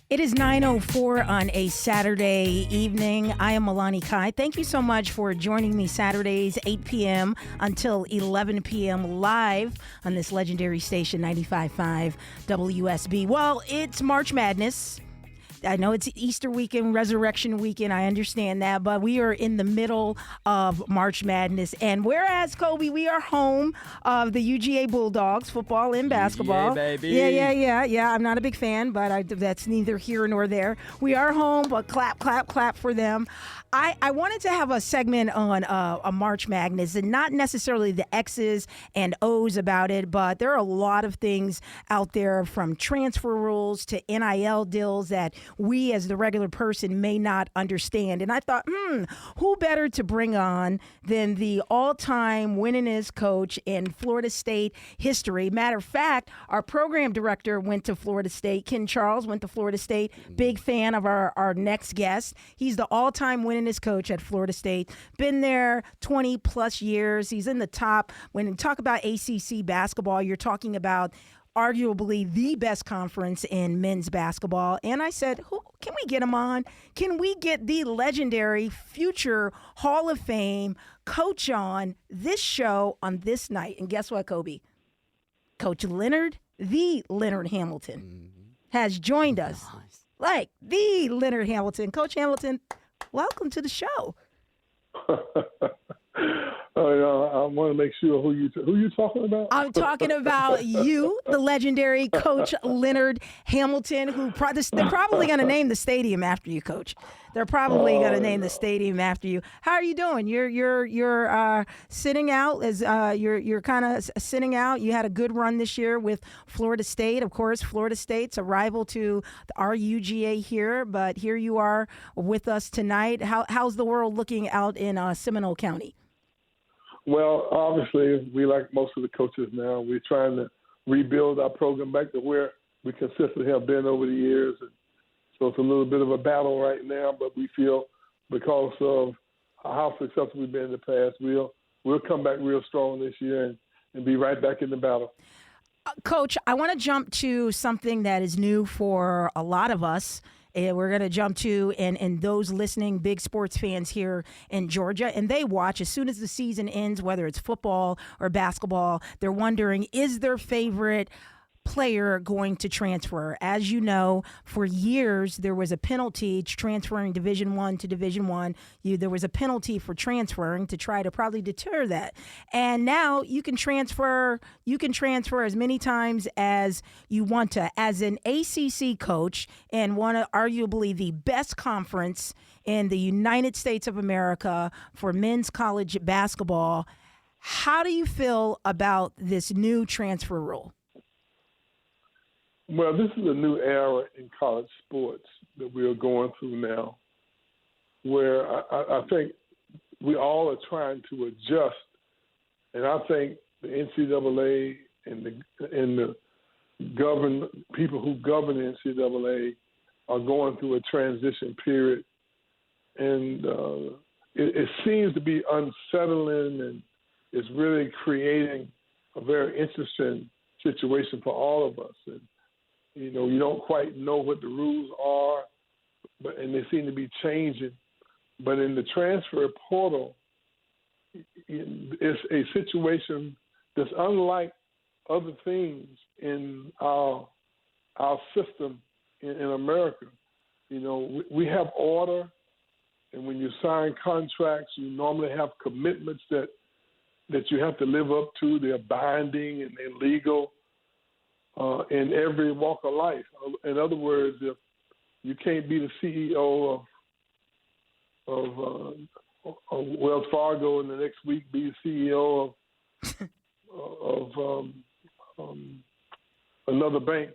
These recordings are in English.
It is 9:04 on a Saturday evening. I am MalaniKai. Thank you so much for joining me Saturdays, 8 p.m. until 11 p.m. live on this legendary station, 95.5 WSB. Well, it's March Madness. I know it's Easter weekend, Resurrection weekend. I understand that, but we are in the middle of March Madness. And whereas, Kobe, we are home of the UGA Bulldogs, football and basketball. UGA, baby. Yeah. I'm not a big fan, but that's neither here nor there. We are home, but clap, clap, clap for them. I wanted to have a segment on a March Madness, and not necessarily the X's and O's about it, but there are a lot of things out there, from transfer rules to NIL deals, that we as the regular person may not understand. And I thought, who better to bring on than the all-time winningest coach in Florida State history? Matter of fact, our program director went to Florida State. Ken Charles went to Florida State. Big fan of our next guest. He's the all-time winningest coach at Florida State. Been there 20 plus years. He's in the top. When you talk about ACC basketball, you're talking about arguably the best conference in men's basketball. And I said, who can we get him on? Can we get the legendary future Hall of Fame coach on this show on this night? And guess what, Kobe? Coach Leonard, the Leonard Hamilton, has joined us. Like the Leonard Hamilton. Coach Hamilton, welcome to the show. I want to make sure who you talking about. I'm talking about you, the legendary Coach Leonard Hamilton, who they're probably going to name the stadium after you, Coach. They're probably going to name the stadium after you. How are you doing? You're sitting out as you're kind of sitting out. You had a good run this year with Florida State. Of course, Florida State's a rival to our UGA here, but here you are with us tonight. How's the world looking out in Seminole County? Well, obviously, we, like most of the coaches now, we're trying to rebuild our program back to where we consistently have been over the years. And so it's a little bit of a battle right now, but we feel because of how successful we've been in the past, we'll come back real strong this year and be right back in the battle. Coach, I want to jump to something that is new for a lot of us. We're going to jump to, and those listening, big sports fans here in Georgia, and they watch as soon as the season ends, whether it's football or basketball, they're wondering, is their favorite player going to transfer? As you know, for years there was a penalty transferring Division I to Division I. There was a penalty for transferring to try to probably deter that. And now you can transfer as many times as you want to. As an ACC coach and one of arguably the best conference in the United States of America for men's college basketball, how do you feel about this new transfer rule? Well, this is a new era in college sports that we are going through now, where I think we all are trying to adjust. And I think the NCAA and the people who govern the NCAA are going through a transition period. And it seems to be unsettling, and it's really creating a very interesting situation for all of us. And you don't quite know what the rules are, and they seem to be changing. But in the transfer portal, it's a situation that's unlike other things in our system in America. We have order, and when you sign contracts, you normally have commitments that you have to live up to. They're binding and they're legal. In every walk of life. In other words, if you can't be the CEO of Wells Fargo in the next week, be the CEO of another bank,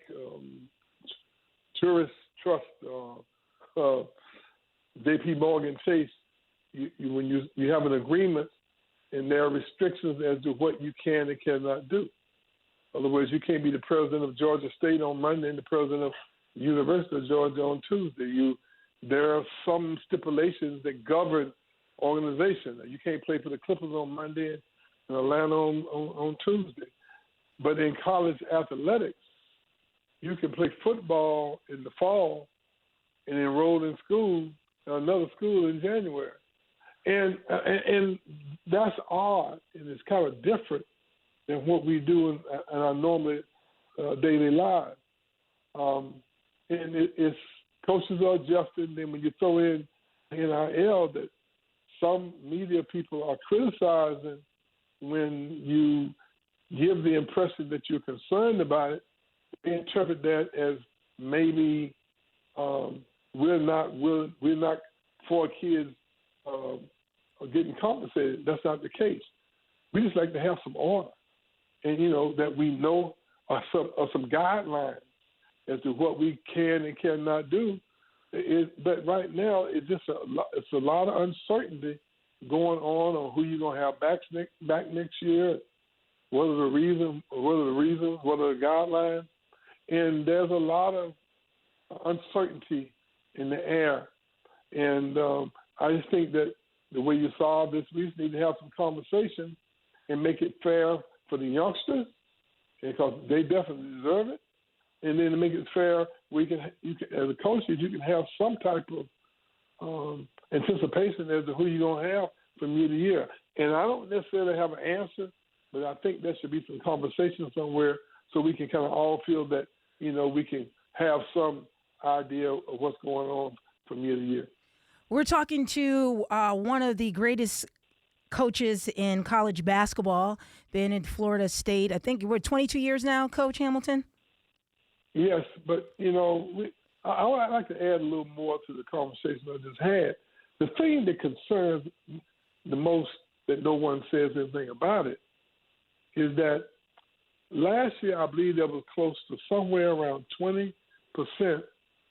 Tourist Trust, J.P. Morgan Chase. When you have an agreement, and there are restrictions as to what you can and cannot do. In other words, you can't be the president of Georgia State on Monday and the president of the University of Georgia on Tuesday. There are some stipulations that govern organization. You can't play for the Clippers on Monday and Atlanta on Tuesday. But in college athletics, you can play football in the fall and enrolled in school, another school in January. And that's odd, and it's kind of different than what we do in our normal daily lives. And it's coaches are adjusting. And then when you throw in NIL, that some media people are criticizing when you give the impression that you're concerned about it, they interpret that as maybe we're not for kids getting compensated. That's not the case. We just like to have some order, and that we know are some guidelines as to what we can and cannot do. But right now, it's a lot of uncertainty going on who you're gonna have back next year. What are the reasons? What are the guidelines? And there's a lot of uncertainty in the air. And I just think that the way you solve this, we just need to have some conversation and make it fair for the youngsters, because they definitely deserve it. And then to make it fair, you can, as a coach, you can have some type of anticipation as to who you're going to have from year to year. And I don't necessarily have an answer, but I think there should be some conversation somewhere so we can kind of all feel that, we can have some idea of what's going on from year to year. We're talking to one of the greatest coaches in college basketball, been in Florida State. I think we're 22 years now, Coach Hamilton. Yes, but, I would like to add a little more to the conversation I just had. The thing that concerns the most that no one says anything about it is that last year, I believe there was close to somewhere around 20%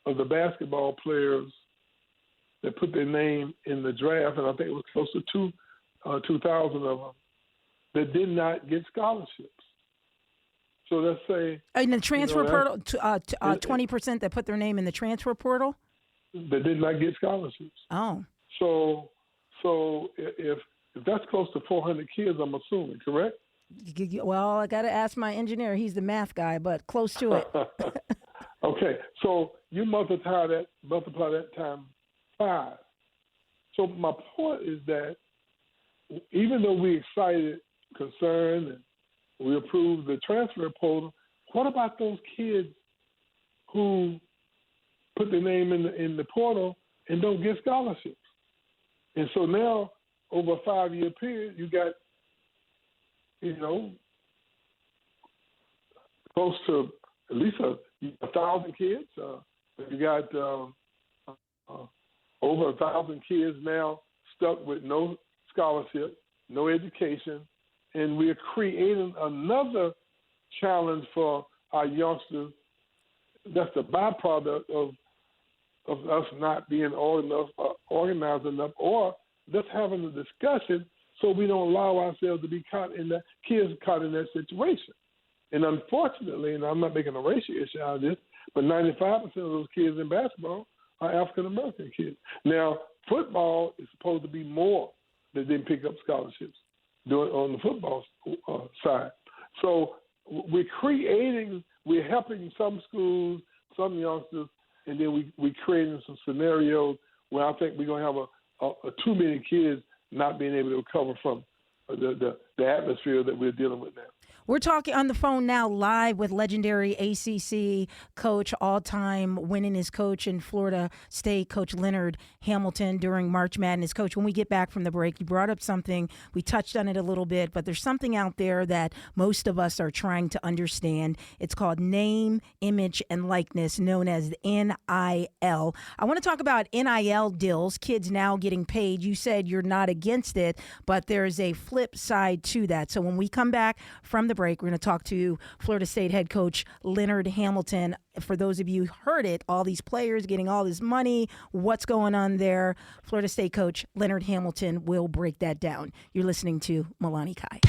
of the basketball players that put their name in the draft, and I think it was close to 2,000 of them, that did not get scholarships. So let's say in the transfer portal, 20% that put their name in the transfer portal that did not get scholarships. Oh, so if that's close to 400 kids, I'm assuming, correct? Well, I got to ask my engineer. He's the math guy, but close to it. Okay, so you multiply that times 5. So my point is that even though we're excited, concerned, and we approve the transfer portal, what about those kids who put their name in the portal and don't get scholarships? And so now, over a 5-year period, you got, close to at least 1,000 kids. You got over 1,000 kids now stuck with no scholarship, no education, and we're creating another challenge for our youngsters. That's the byproduct of us not being organized enough, or just having a discussion so we don't allow ourselves to be caught in that situation. And unfortunately, and I'm not making a racial issue out of this, but 95% of those kids in basketball are African-American kids. Now, football is supposed to be more that didn't pick up scholarships on the football side. So we're helping some schools, some youngsters, and then we're creating some scenarios where I think we're going to have too many kids not being able to recover from the atmosphere that we're dealing with now. We're talking on the phone now live with legendary ACC coach, all-time winningest coach in Florida State, Coach Leonard Hamilton during March Madness. Coach, when we get back from the break, you brought up something. We touched on it a little bit, but there's something out there that most of us are trying to understand. It's called name, image, and likeness, known as NIL. I want to talk about NIL deals, kids now getting paid. You said you're not against it, but there's a flip side to that. So when we come back from the break, we're going to talk to Florida State head coach Leonard Hamilton. For those of you who heard it, all these players getting all this money, what's going on there? Florida State coach Leonard Hamilton will break that down. You're listening to MalaniKai.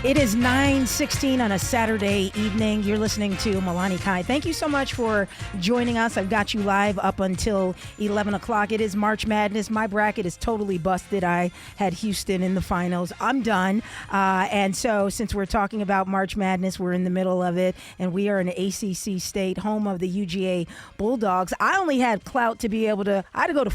It is 9:16 on a Saturday evening. You're listening to MalaniKai. Thank you so much for joining us. I've got you live up until 11 o'clock. It is March Madness. My bracket is totally busted. I had Houston in the finals. I'm done. And so since we're talking about March Madness, we're in the middle of it, and we are an ACC state, home of the UGA Bulldogs. I only had clout to be able to – I had to go to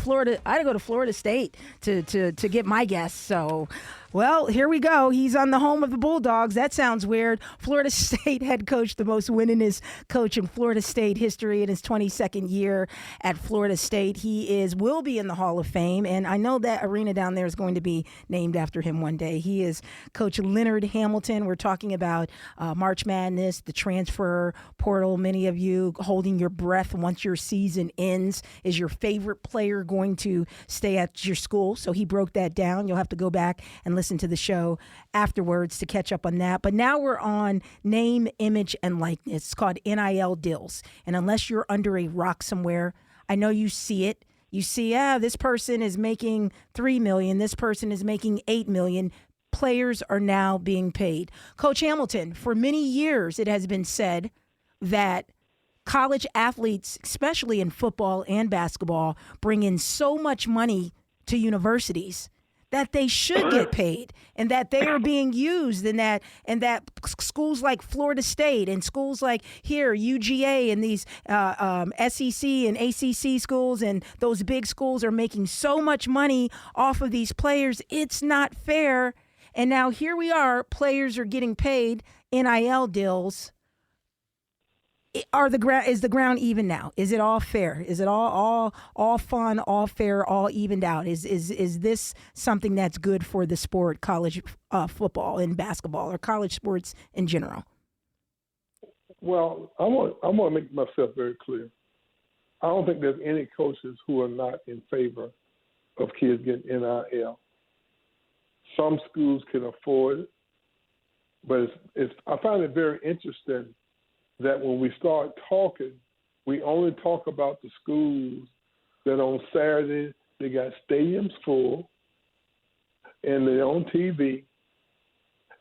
Florida State to get my guess. So – well, here we go. He's on the home of the Bulldogs. That sounds weird. Florida State head coach, the most winningest coach in Florida State history in his 22nd year at Florida State. He will be in the Hall of Fame, and I know that arena down there is going to be named after him one day. He is Coach Leonard Hamilton. We're talking about March Madness, the transfer portal. Many of you holding your breath once your season ends. Is your favorite player going to stay at your school? So he broke that down. You'll have to go back and listen to the show afterwards to catch up on that. But now we're on name, image, and likeness. It's called NIL deals. And unless you're under a rock somewhere, I know you see it. You see, this person is making $3 million. This person is making $8 million. Players are now being paid. Coach Hamilton, for many years, it has been said that college athletes, especially in football and basketball, bring in so much money to universities that they should get paid, and that they are being used, and that schools like Florida State and schools like here UGA and these SEC and ACC schools and those big schools are making so much money off of these players. It's not fair. And now here we are, players are getting paid NIL deals. Is the ground even now? Is it all fair? Is it all fun, all fair, all evened out? Is this something that's good for the sport, college football and basketball, or college sports in general? Well, I want to make myself very clear. I don't think there's any coaches who are not in favor of kids getting NIL. Some schools can afford it, but I find it very interesting that when we start talking, we only talk about the schools that on Saturday they got stadiums full and they're on TV,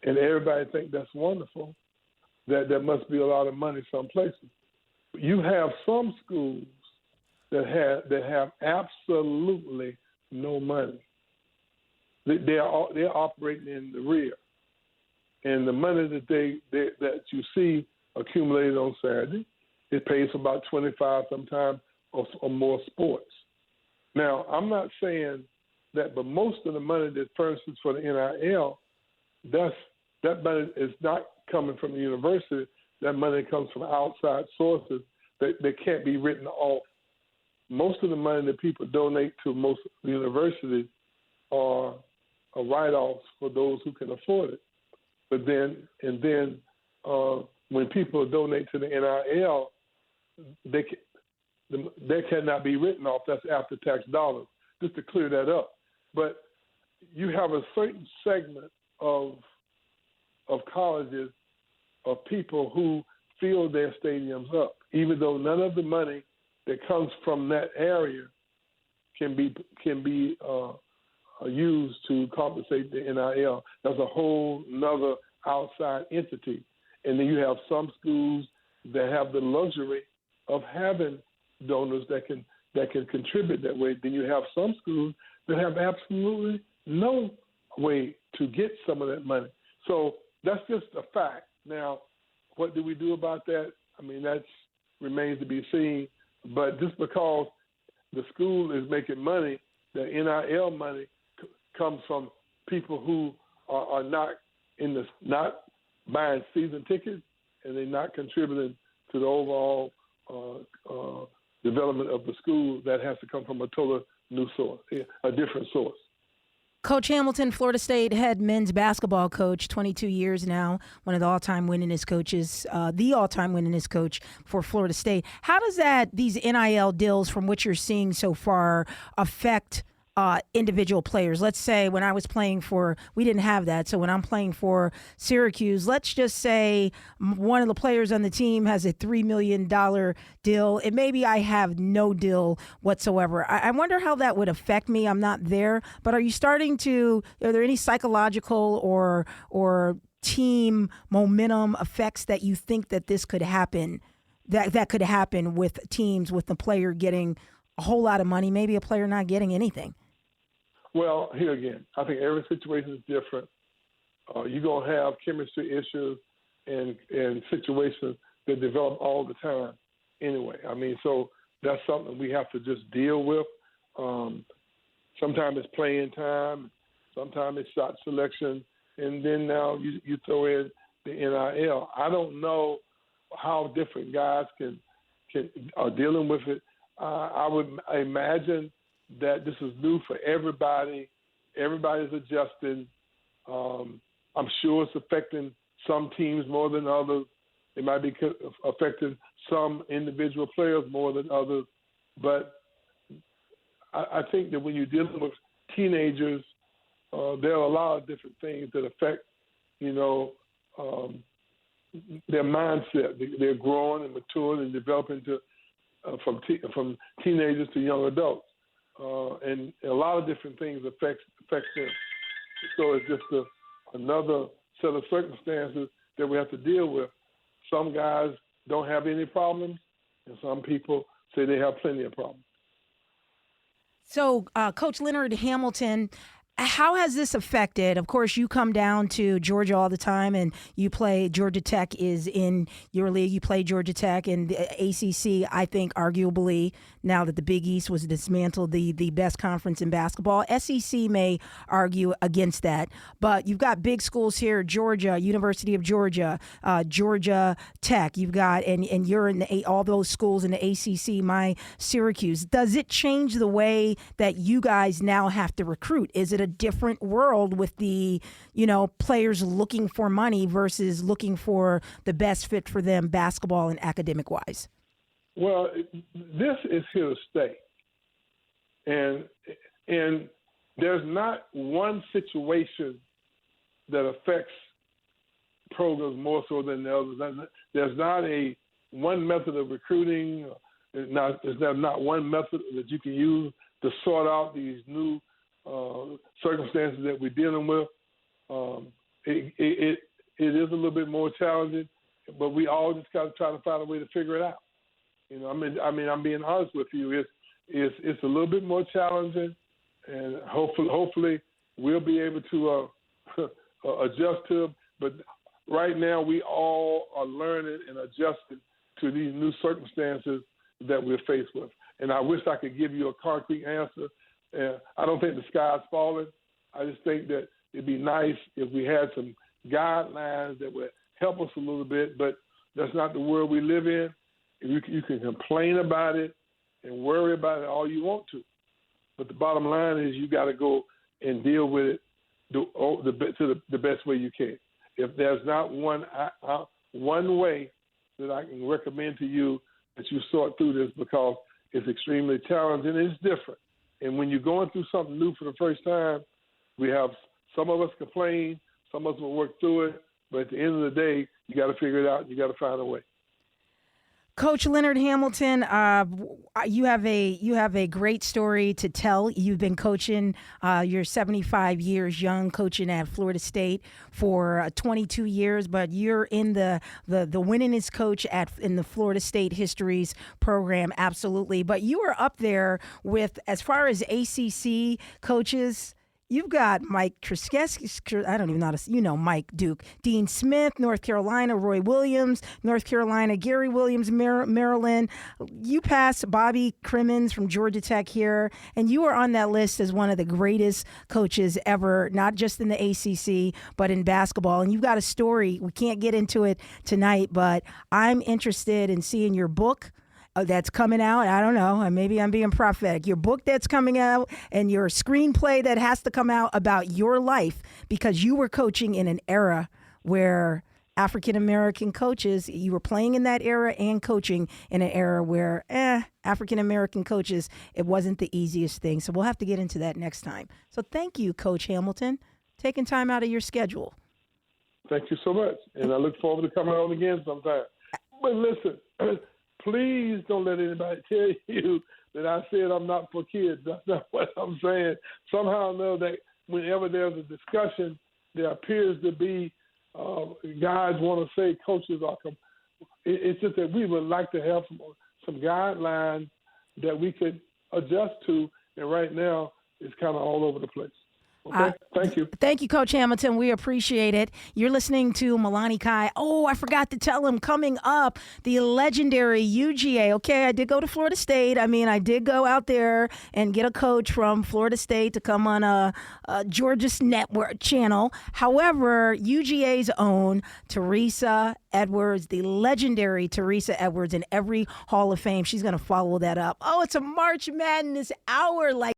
and everybody think that's wonderful, that there must be a lot of money some places. You have some schools that have absolutely no money. They're operating in the rear, and the money that you see accumulated on Saturday, it pays for about 25 sometimes or more sports. Now, I'm not saying that, but most of the money that furnishes for the NIL, that money is not coming from the university. That money comes from outside sources that can't be written off. Most of the money that people donate to most universities are write-offs for those who can afford it. But then when people donate to the NIL, they cannot be written off. That's after-tax dollars, just to clear that up. But you have a certain segment of colleges, of people who fill their stadiums up, even though none of the money that comes from that area can be used to compensate the NIL. That's a whole nother outside entity. And then you have some schools that have the luxury of having donors that can contribute that way. Then you have some schools that have absolutely no way to get some of that money. So that's just a fact. Now, what do we do about that? I mean, that remains to be seen. But just because the school is making money, the NIL money comes from people who are not buying season tickets, and they're not contributing to the overall development of the school. That has to come from a total new source, a different source. Coach Hamilton, Florida State head men's basketball coach, 22 years now, one of the all-time winningest coaches, the all-time winningest coach for Florida State. How does these NIL deals, from what you're seeing so far, affect individual players? Let's say when I was playing we didn't have that. So when I'm playing for Syracuse, let's just say one of the players on the team has a $3 million deal, and maybe I have no deal whatsoever. I wonder how that would affect me. I'm not there, but are there any psychological or team momentum effects that you think that this could happen, that could happen with teams with the player getting a whole lot of money, maybe a player not getting anything? Well, here again, I think every situation is different. You're going to have chemistry issues and situations that develop all the time anyway. I mean, so that's something we have to just deal with. Sometimes it's playing time, sometimes it's shot selection, and then now you throw in the NIL. I don't know how different guys are dealing with it. I would imagine that this is new for everybody. Everybody's adjusting. I'm sure it's affecting some teams more than others. It might be affecting some individual players more than others. But I think that when you're dealing with teenagers, there are a lot of different things that affect, their mindset. They're growing and maturing and developing from teenagers to young adults. And a lot of different things affect them. So it's just another set of circumstances that we have to deal with. Some guys don't have any problems, and some people say they have plenty of problems. So, Coach Leonard Hamilton, how has this affected? Of course, you come down to Georgia all the time, and you play. Georgia Tech is in your league. You play Georgia Tech, and the ACC, I think, arguably, now that the Big East was dismantled, the best conference in basketball. SEC may argue against that, but you've got big schools here: Georgia, University of Georgia, Georgia Tech. You've got, and you're in all those schools in the ACC. My Syracuse. Does it change the way that you guys now have to recruit? Is it a different world with the, players looking for money versus looking for the best fit for them basketball and academic wise? Well, this is here to stay. And there's not one situation that affects programs more so than the others. There's not one method of recruiting. There's not one method that you can use to sort out these new circumstances that we're dealing with. It is a little bit more challenging, but we all just got to try to find a way to figure it out. I'm being honest with you. It's a little bit more challenging, and hopefully we'll be able to adjust to it. But right now we all are learning and adjusting to these new circumstances that we're faced with. And I wish I could give you a concrete answer. I don't think the sky's falling. I just think that it'd be nice if we had some guidelines that would help us a little bit, but that's not the world we live in. You can complain about it and worry about it all you want to, but the bottom line is you got to go and deal with it the best way you can. If there's not one way that I can recommend to you that you sort through this, because it's extremely challenging and it's different. And when you're going through something new for the first time, we have some of us complain, some of us will work through it, but at the end of the day, you got to figure it out and you got to find a way. Coach Leonard Hamilton, you have a great story to tell. You've been coaching, you're 75 years young, coaching at Florida State for 22 years, but you're in the winningest coach in the Florida State Histories program, absolutely. But you are up there with, as far as ACC coaches, you've got Mike Krzyzewski, I don't even know how to, Mike Duke, Dean Smith, North Carolina, Roy Williams, North Carolina, Gary Williams, Maryland. You passed Bobby Crimmins from Georgia Tech here, and you are on that list as one of the greatest coaches ever, not just in the ACC, but in basketball. And you've got a story. We can't get into it tonight, but I'm interested in seeing your book that's coming out. I don't know. Maybe I'm being prophetic. Your book that's coming out and your screenplay that has to come out about your life, because you were coaching in an era where African-American coaches, you were playing in that era and coaching in an era where African-American coaches, it wasn't the easiest thing. So we'll have to get into that next time. So thank you, Coach Hamilton, taking time out of your schedule. Thank you so much. And I look forward to coming on again sometime. But listen, please don't let anybody tell you that I said I'm not for kids. That's not what I'm saying. Somehow or another, that whenever there's a discussion, there appears to be guys want to say coaches are. It's just that we would like to have some guidelines that we could adjust to, and right now it's kind of all over the place. Okay, thank you. Thank you, Coach Hamilton. We appreciate it. You're listening to MalaniKai. Oh, I forgot to tell him, coming up, the legendary UGA. Okay, I did go to Florida State. I did go out there and get a coach from Florida State to come on a Georgia's network channel. However, UGA's own Teresa Edwards, the legendary Teresa Edwards, in every Hall of Fame, she's going to follow that up. Oh, it's a March Madness hour like